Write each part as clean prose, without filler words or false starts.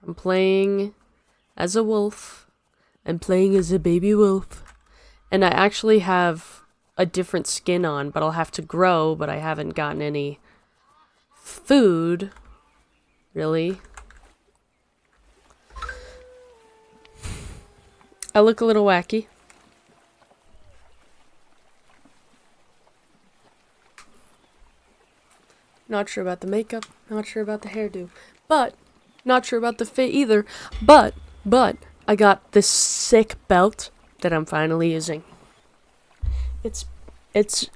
I'm playing as a wolf. I'm playing as a baby wolf. And I actually have a different skin on, but I'll have to grow, but I haven't gotten any food, really. I look a little wacky. Not sure about the makeup, not sure about the hairdo, but not sure about the fit either. But I got this sick belt that I'm finally using. It's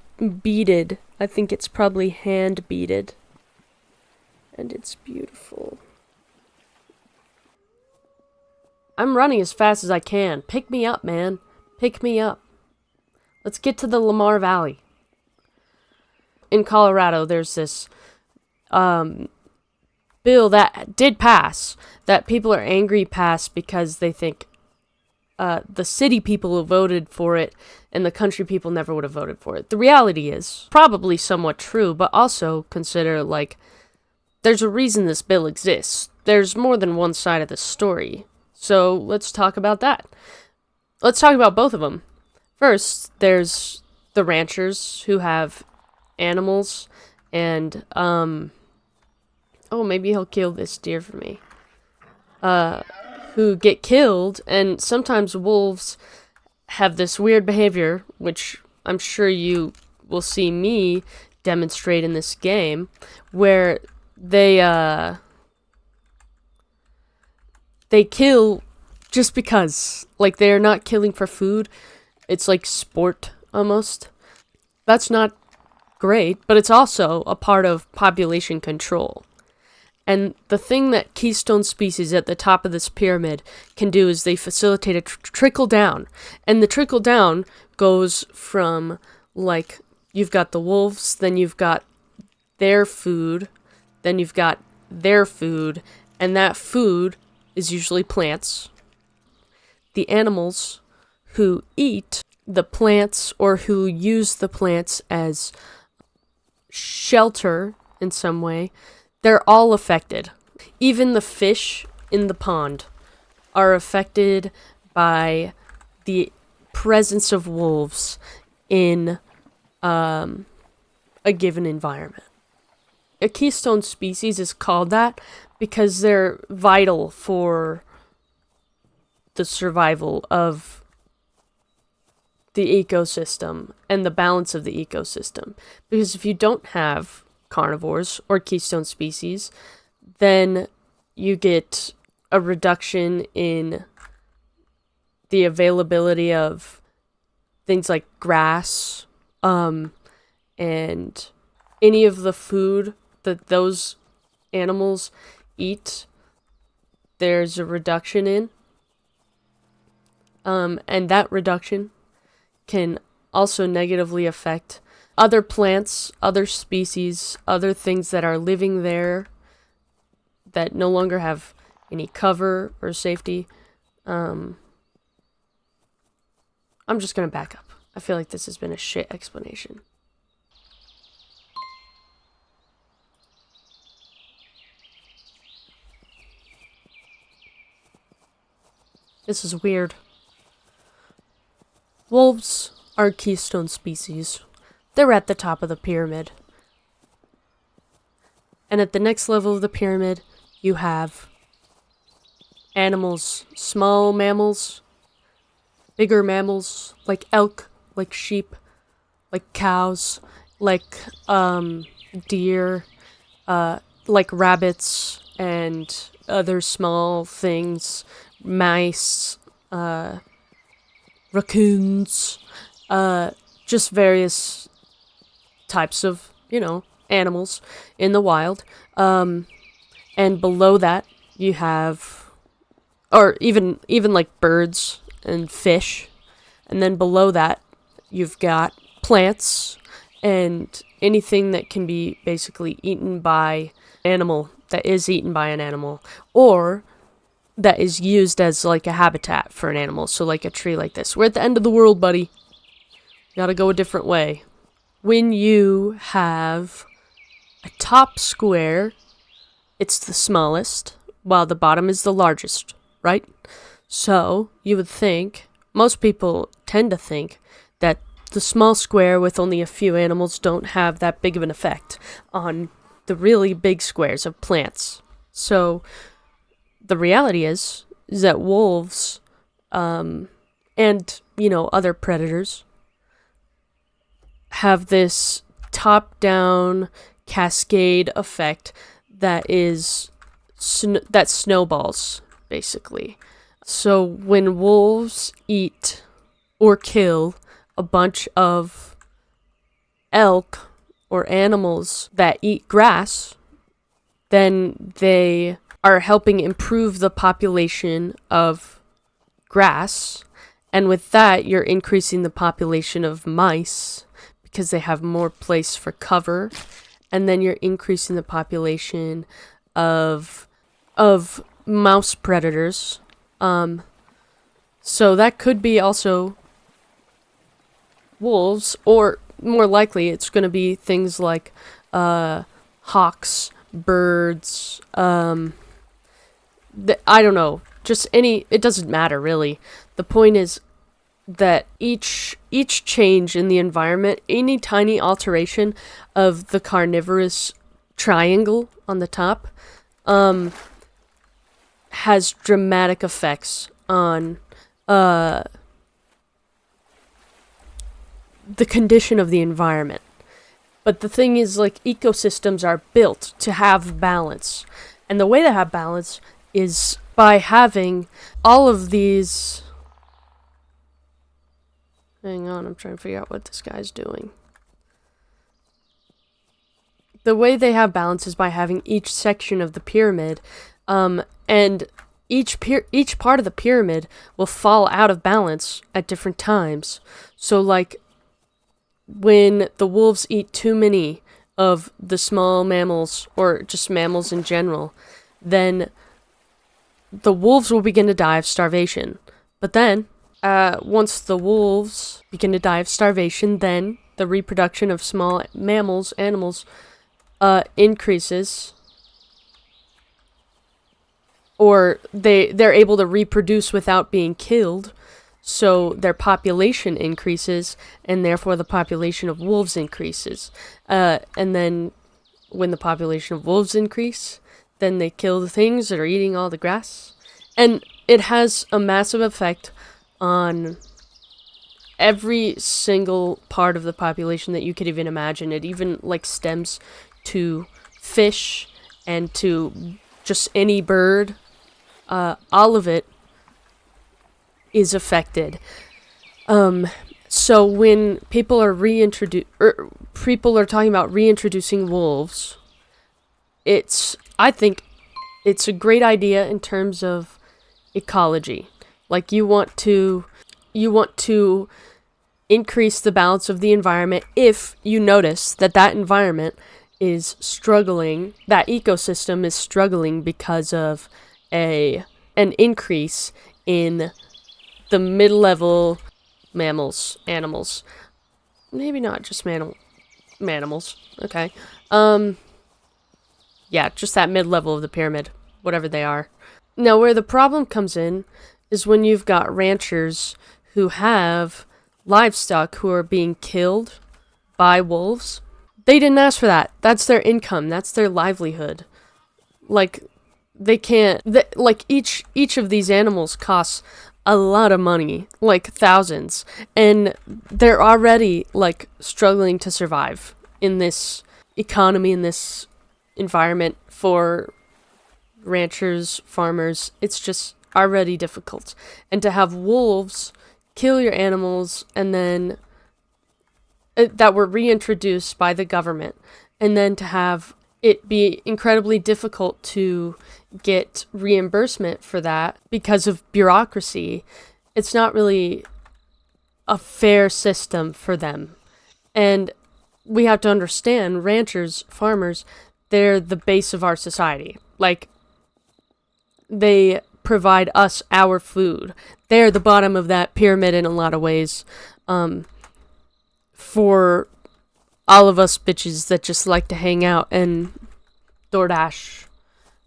beaded. I think it's probably hand beaded. And it's beautiful. I'm running as fast as I can. Pick me up, man. Pick me up. Let's get to the Lamar Valley. In Colorado, there's this bill that did pass, that people are angry passed because they think the city people who voted for it and the country people never would have voted for it. The reality is probably somewhat true, but also consider, like, there's a reason this bill exists. There's more than one side of the story. So let's talk about that. Let's talk about both of them. First, there's the ranchers who have animals and, oh, maybe he'll kill this deer for me. Who get killed, and sometimes wolves have this weird behavior, which I'm sure you will see me demonstrate in this game, where they kill just because. Like, they're not killing for food. It's like sport, almost. That's not great, but it's also a part of population control. And the thing that keystone species at the top of this pyramid can do is they facilitate a trickle down. And the trickle down goes from, like, you've got the wolves, then you've got their food, then you've got their food, and that food is usually plants. The animals who eat the plants or who use the plants as shelter in some way, they're all affected. Even the fish in the pond are affected by the presence of wolves in a given environment. A keystone species is called that because they're vital for the survival of the ecosystem and the balance of the ecosystem. Because if you don't have carnivores or keystone species, then you get a reduction in the availability of things like grass, and any of the food that those animals eat, there's a reduction in. And that reduction can also negatively affect other plants, other species, other things that are living there that no longer have any cover or safety. I'm just gonna back up. I feel like this has been a shit explanation. This is weird. Wolves are keystone species. They're at the top of the pyramid. And at the next level of the pyramid, you have animals, small mammals, bigger mammals, like elk, like sheep, like cows, like deer, like rabbits, and other small things, mice, raccoons, just various types of, animals in the wild. And below that, you have, or even like birds and fish. And then below that, you've got plants and anything that can be basically eaten by an animal, that is eaten by an animal, or that is used as like a habitat for an animal. So like a tree like this. We're at the end of the world, buddy. Gotta go a different way. When you have a top square, it's the smallest, while the bottom is the largest, right? So you would think, most people tend to think, that the small square with only a few animals don't have that big of an effect on the really big squares of plants. So the reality is that wolves, and, other predators have this top-down cascade effect that that snowballs, basically. So when wolves eat or kill a bunch of elk or animals that eat grass, then they are helping improve the population of grass. And with that, you're increasing the population of mice because they have more place for cover. And then you're increasing the population of mouse predators. So that could be also wolves, or more likely it's going to be things like hawks, birds, I don't know, just it doesn't matter really. The point is that each change in the environment, any tiny alteration of the carnivorous triangle on the top, has dramatic effects on the condition of the environment. But the thing is, like, ecosystems are built to have balance. And the way to have balance is by having all of these... Hang on, I'm trying to figure out what this guy's doing. The way they have balance is by having each section of the pyramid, and each part of the pyramid will fall out of balance at different times. So, like, when the wolves eat too many of the small mammals, or just mammals in general, then the wolves will begin to die of starvation. But then, once the wolves begin to die of starvation, then the reproduction of small animals, increases, or they're able to reproduce without being killed, so their population increases, and therefore the population of wolves increases. And then when the population of wolves increase, then they kill the things that are eating all the grass. And it has a massive effect on every single part of the population that you could even imagine. It even, like, stems to fish and to just any bird. All of it is affected. So when people are talking about reintroducing wolves, I think it's a great idea in terms of ecology. Like, you want to increase the balance of the environment if you notice that environment is struggling, that ecosystem is struggling because of an increase in the mid-level animals. Maybe not just mammals. Okay. Yeah, just that mid-level of the pyramid, whatever they are. Now, where the problem comes in is when you've got ranchers who have livestock who are being killed by wolves. They didn't ask for that. That's their income. That's their livelihood. Like, they can't... like, each of these animals costs a lot of money. Like, thousands. And they're already, like, struggling to survive in this economy, in this environment for ranchers, farmers. It's just already difficult. And to have wolves kill your animals, and then that were reintroduced by the government, and then to have it be incredibly difficult to get reimbursement for that because of bureaucracy, it's not really a fair system for them. And we have to understand, ranchers, farmers, they're the base of our society. Like, they provide us our food. They're the bottom of that pyramid in a lot of ways. For all of us bitches that just like to hang out and DoorDash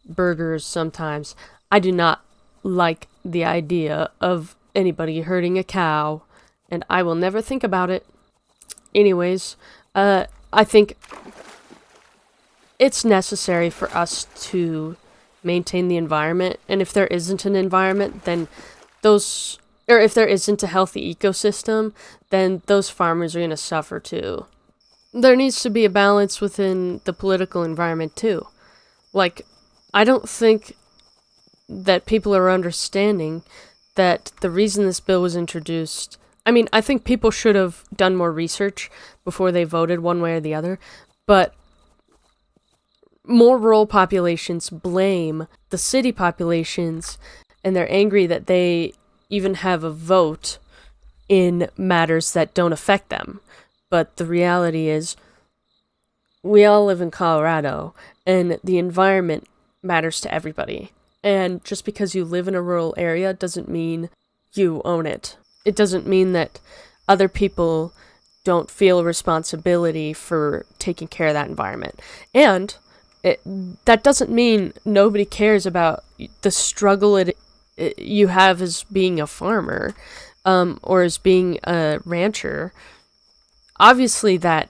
burgers sometimes. I do not like the idea of anybody hurting a cow, and I will never think about it. Anyways, I think it's necessary for us to maintain the environment, and if there isn't an environment, then if there isn't a healthy ecosystem, then those farmers are going to suffer too. There needs to be a balance within the political environment too. Like, I don't think that people are understanding that the reason this bill was introduced, I mean, I think people should have done more research before they voted one way or the other, but more rural populations blame the city populations, and they're angry that they even have a vote in matters that don't affect them. But the reality is, we all live in Colorado, and the environment matters to everybody. And just because you live in a rural area doesn't mean you own it. It doesn't mean that other people don't feel responsibility for taking care of that environment. And that doesn't mean nobody cares about the struggle you have as being a farmer, or as being a rancher. Obviously, that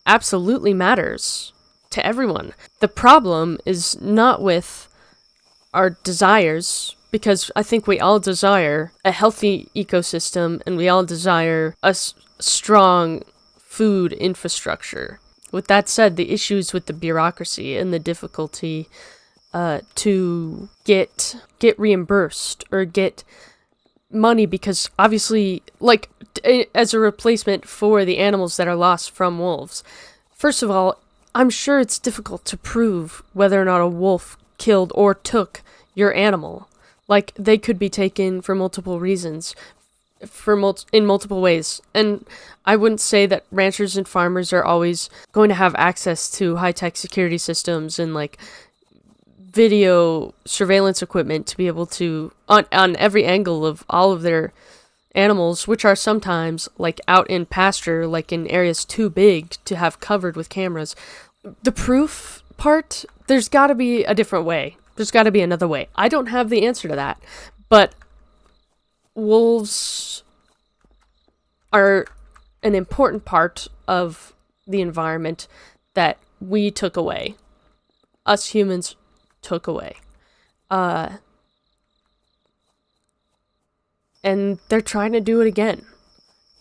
absolutely matters to everyone. The problem is not with our desires, because I think we all desire a healthy ecosystem, and we all desire a strong food infrastructure. With that said, the issues with the bureaucracy and the difficulty to get reimbursed or get money, because obviously, like, as a replacement for the animals that are lost from wolves. First of all, I'm sure it's difficult to prove whether or not a wolf killed or took your animal. Like, they could be taken for multiple reasons, in multiple ways. And I wouldn't say that ranchers and farmers are always going to have access to high-tech security systems and, like, video surveillance equipment to be able to, on every angle of all of their animals, which are sometimes, like, out in pasture, like in areas too big to have covered with cameras. The proof part, there's got to be a different way. There's got to be another way. I don't have the answer to that, but wolves are an important part of the environment that we took away. Us humans took away. And they're trying to do it again.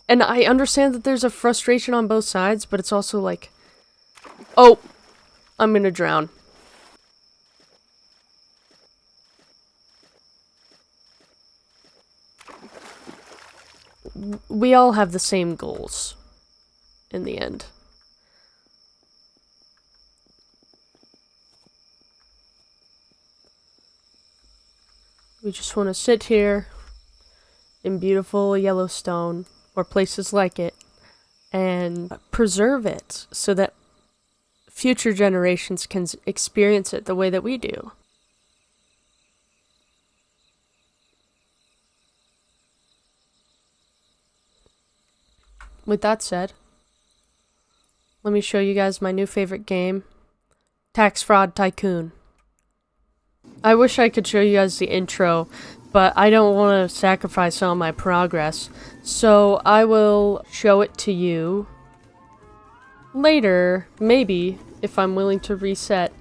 And I understand that there's a frustration on both sides, but it's also like, oh, I'm gonna drown. We all have the same goals in the end. We just want to sit here in beautiful Yellowstone or places like it and preserve it so that future generations can experience it the way that we do. With that said, let me show you guys my new favorite game, Tax Fraud Tycoon. I wish I could show you guys the intro, but I don't want to sacrifice all my progress, so I will show it to you later, maybe, if I'm willing to reset.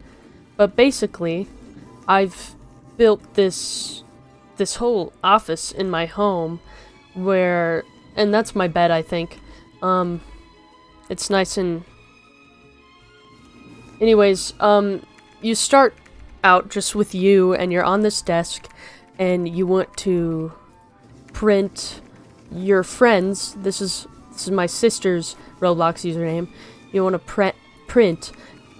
But basically, I've built this whole office in my home where, and that's my bed, I think. It's nice and... Anyways, you start out just with you, and you're on this desk, and you want to print your friends. This is my sister's Roblox username. You want to print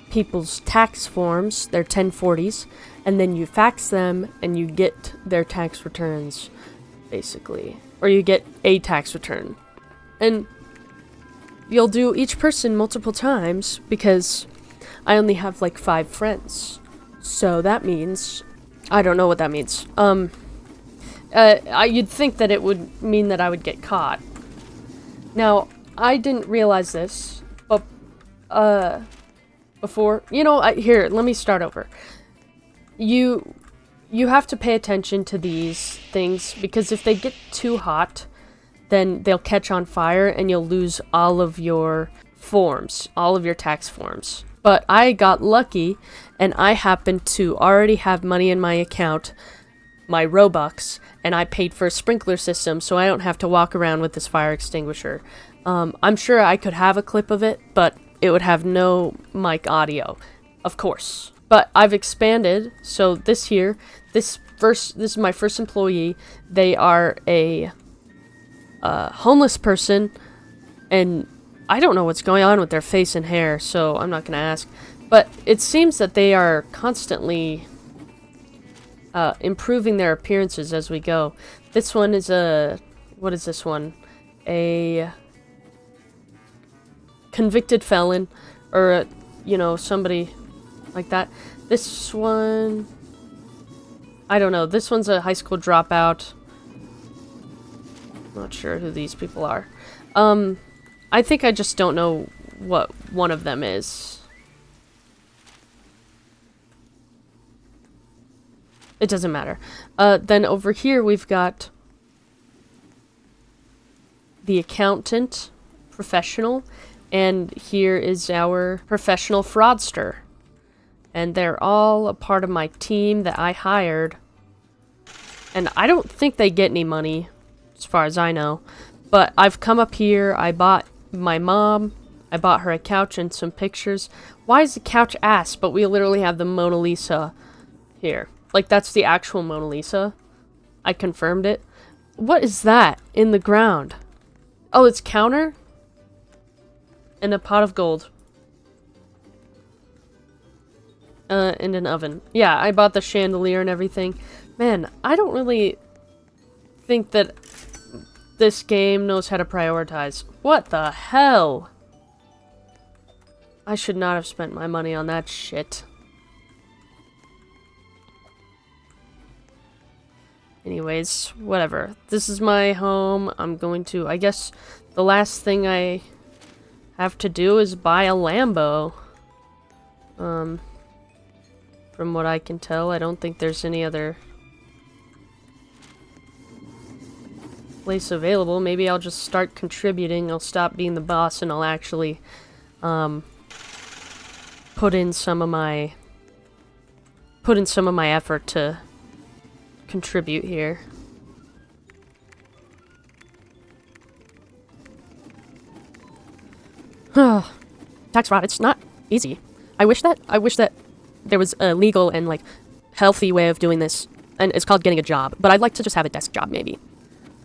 people's tax forms, their 1040s, and then you fax them, and you get their tax returns, basically. Or you get a tax return. And you'll do each person multiple times, because I only have like 5 friends. So that means, I don't know what that means. You'd think that it would mean that I would get caught. Now, I didn't realize this, but, before, here, let me start over. you have to pay attention to these things, because if they get too hot, then they'll catch on fire and you'll lose all of your forms, all of your tax forms. But I got lucky, and I happened to already have money in my account, my Robux, and I paid for a sprinkler system, so I don't have to walk around with this fire extinguisher. I'm sure I could have a clip of it, but it would have no mic audio, of course. But I've expanded, so this is my first employee. They are a homeless person, and I don't know what's going on with their face and hair, so I'm not gonna ask. But it seems that they are constantly improving their appearances as we go. This one is what is this one? A convicted felon, or somebody like that. This one, I don't know. This one's a high school dropout. Not sure who these people are. I think I just don't know what one of them is. It doesn't matter. Then over here we've got the accountant, professional, and here is our professional fraudster. And they're all a part of my team that I hired. And I don't think they get any money, as far as I know. But I've come up here, I bought my mom, I bought her a couch and some pictures. Why is the couch ass, but we literally have the Mona Lisa here? Like, that's the actual Mona Lisa. I confirmed it. What is that in the ground? Oh, it's counter? And a pot of gold. And an oven. Yeah, I bought the chandelier and everything. Man, I don't really think that this game knows how to prioritize. What the hell? I should not have spent my money on that shit. Anyways, whatever. This is my home. I'm going to... I guess the last thing I have to do is buy a Lambo. From what I can tell, I don't think there's any other place available. Maybe I'll just start contributing. I'll stop being the boss and I'll actually put in some of my effort to contribute here. Tax fraud, it's not easy. I wish that there was a legal and like healthy way of doing this, and it's called getting a job. But I'd like to just have a desk job, maybe.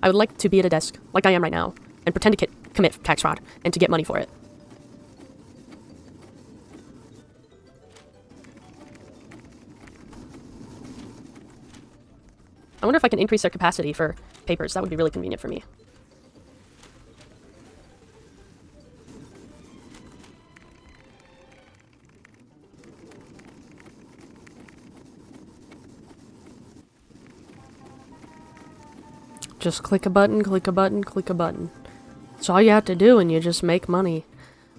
I would like to be at a desk like I am right now and pretend to commit tax fraud and to get money for it. I wonder if I can increase their capacity for papers. That would be really convenient for me. Just click a button, click a button, click a button. It's all you have to do and you just make money.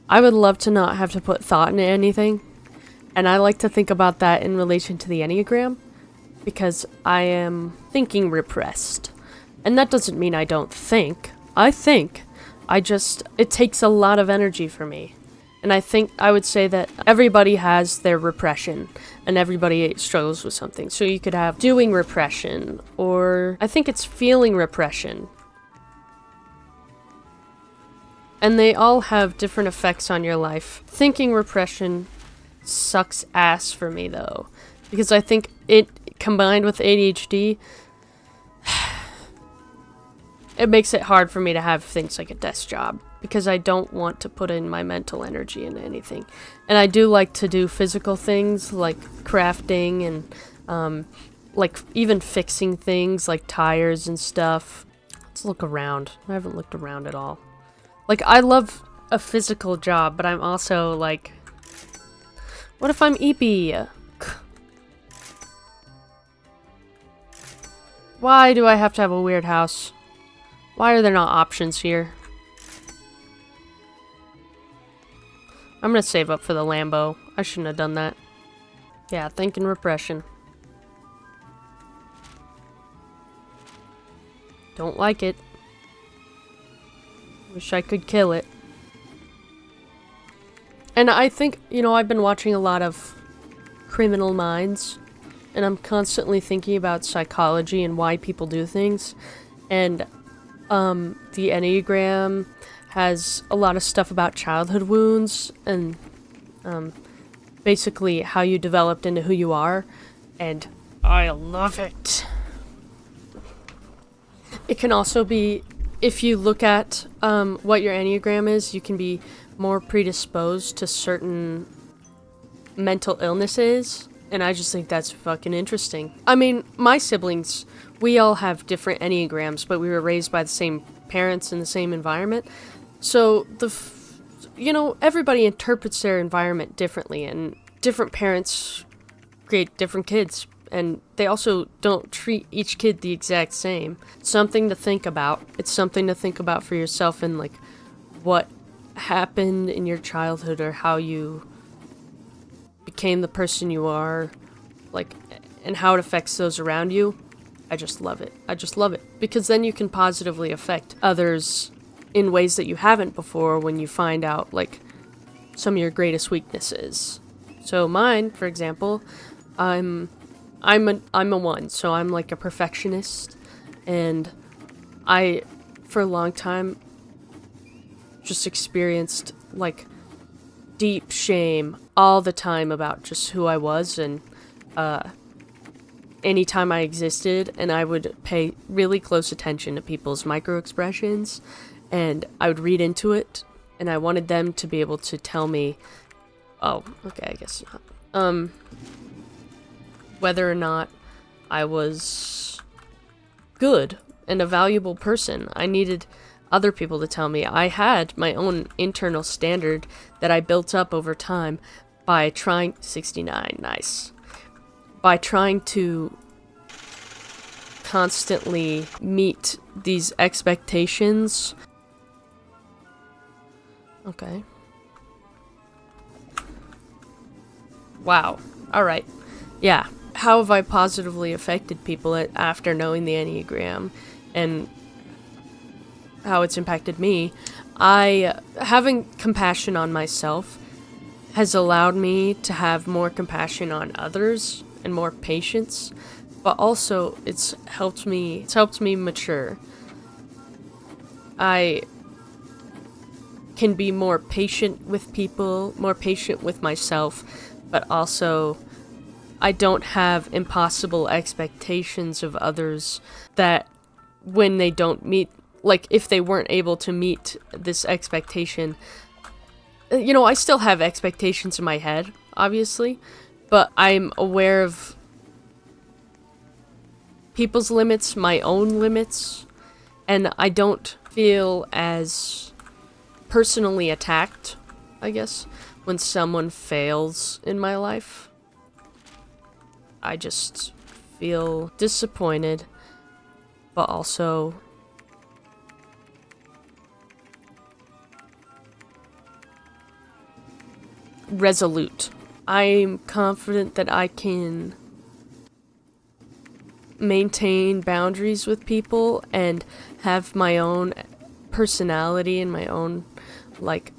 I would love to not have to put thought into anything. And I like to think about that in relation to the Enneagram, because I am thinking repressed. And that doesn't mean I don't think. I think. It takes a lot of energy for me. And I would say that everybody has their repression, and everybody struggles with something. So you could have doing repression, or I think it's feeling repression. And they all have different effects on your life. Thinking repression sucks ass for me, though, because I think it, combined with ADHD, it makes it hard for me to have things like a desk job, because I don't want to put in my mental energy into anything. And I do like to do physical things like crafting and like even fixing things like tires and stuff. Let's look around. I haven't looked around at all. Like, I love a physical job, but I'm also like, what if I'm EP? Why do I have to have a weird house? Why are there not options here? I'm gonna save up for the Lambo. I shouldn't have done that. Yeah, thinking repression. Don't like it. Wish I could kill it. And I think, you know, I've been watching a lot of Criminal Minds, and I'm constantly thinking about psychology and why people do things. And the Enneagram has a lot of stuff about childhood wounds and basically how you developed into who you are. And I love it. It can also be, if you look at what your Enneagram is, you can be more predisposed to certain mental illnesses, and I just think that's fucking interesting. I mean, my siblings, we all have different Enneagrams, but we were raised by the same parents in the same environment, so you know, everybody interprets their environment differently, and different parents create different kids, and they also don't treat each kid the exact same. Something to think about. It's something to think about for yourself, and like what happened in your childhood or how you became the person you are, like, and how it affects those around you. I just love it. I just love it. Because then you can positively affect others in ways that you haven't before when you find out, like, some of your greatest weaknesses. So mine, for example, I'm a 1, so I'm like a perfectionist, and I, for a long time, just experienced, like, deep shame all the time about just who I was, and anytime I existed, and I would pay really close attention to people's micro expressions, and I would read into it, and I wanted them to be able to tell me, oh, okay, I guess not, whether or not I was good and a valuable person. I needed other people to tell me. I had my own internal standard that I built up over time by trying 69, nice. By trying to constantly meet these expectations. Okay. Wow. Alright. Yeah. How have I positively affected people after knowing the Enneagram and how it's impacted me? Having compassion on myself has allowed me to have more compassion on others and more patience, but also it's helped me mature. I can be more patient with people, more patient with myself, but also I don't have impossible expectations of others that when they don't meet, like, if they weren't able to meet this expectation, you know, I still have expectations in my head, obviously, but I'm aware of people's limits, my own limits, and I don't feel as personally attacked, I guess, when someone fails in my life. I just feel disappointed, but also resolute. I'm confident that I can maintain boundaries with people and have my own personality and my own, like,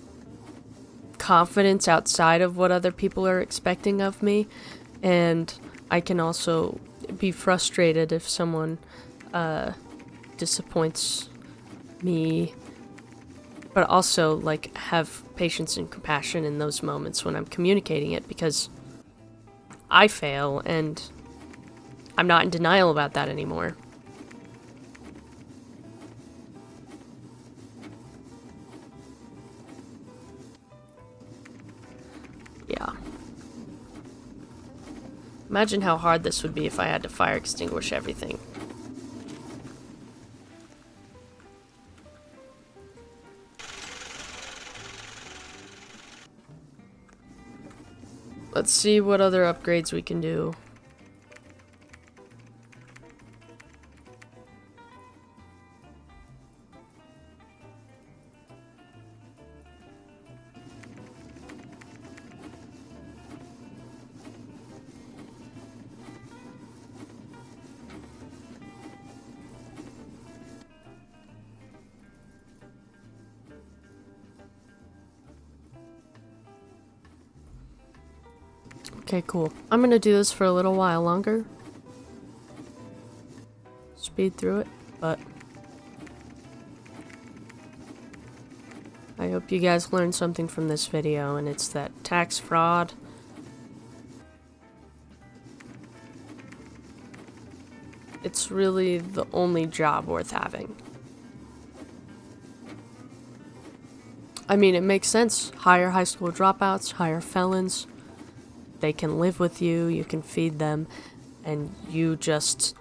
confidence outside of what other people are expecting of me. And I can also be frustrated if someone disappoints me, but also, like, have patience and compassion in those moments when I'm communicating it, because I fail and I'm not in denial about that anymore. Yeah. Imagine how hard this would be if I had to fire extinguish everything. Let's see what other upgrades we can do. Okay, cool. I'm gonna do this for a little while longer. Speed through it, but I hope you guys learned something from this video, and it's that tax fraud it's really the only job worth having. I mean, it makes sense. Hire high school dropouts, hire felons. They can live with you, you can feed them, and you just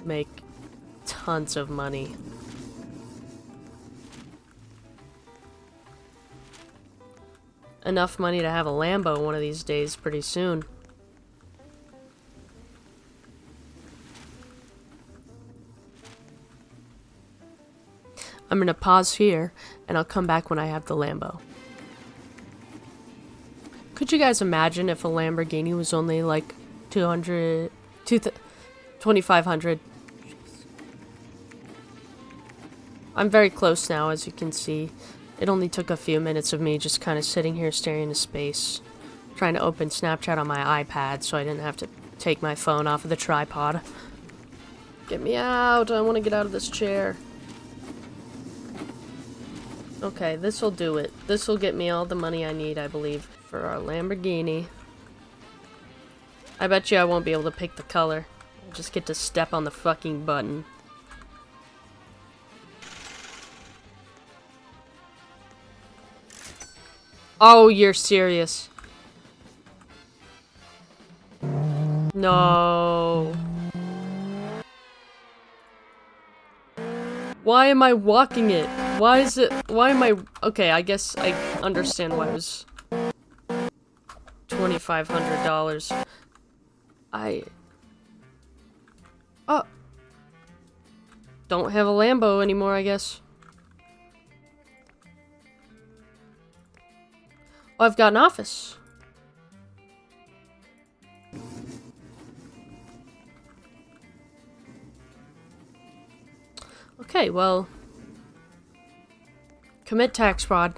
make tons of money. Enough money to have a Lambo one of these days pretty soon. I'm gonna pause here, and I'll come back when I have the Lambo. Could you guys imagine if a Lamborghini was only like 2,500? I'm very close now, as you can see. It only took a few minutes of me just kind of sitting here staring into space, trying to open Snapchat on my iPad so I didn't have to take my phone off of the tripod. Get me out! I want to get out of this chair. Okay, this'll do it. This'll get me all the money I need, I believe, for our Lamborghini. I bet you I won't be able to pick the color. I'll just get to step on the fucking button. Oh, you're serious. No. Why am I walking it? Why am I... Okay, I guess I understand why it was $2,500. Oh. Don't have a Lambo anymore, I guess. Oh, I've got an office. Okay, well... Commit tax fraud.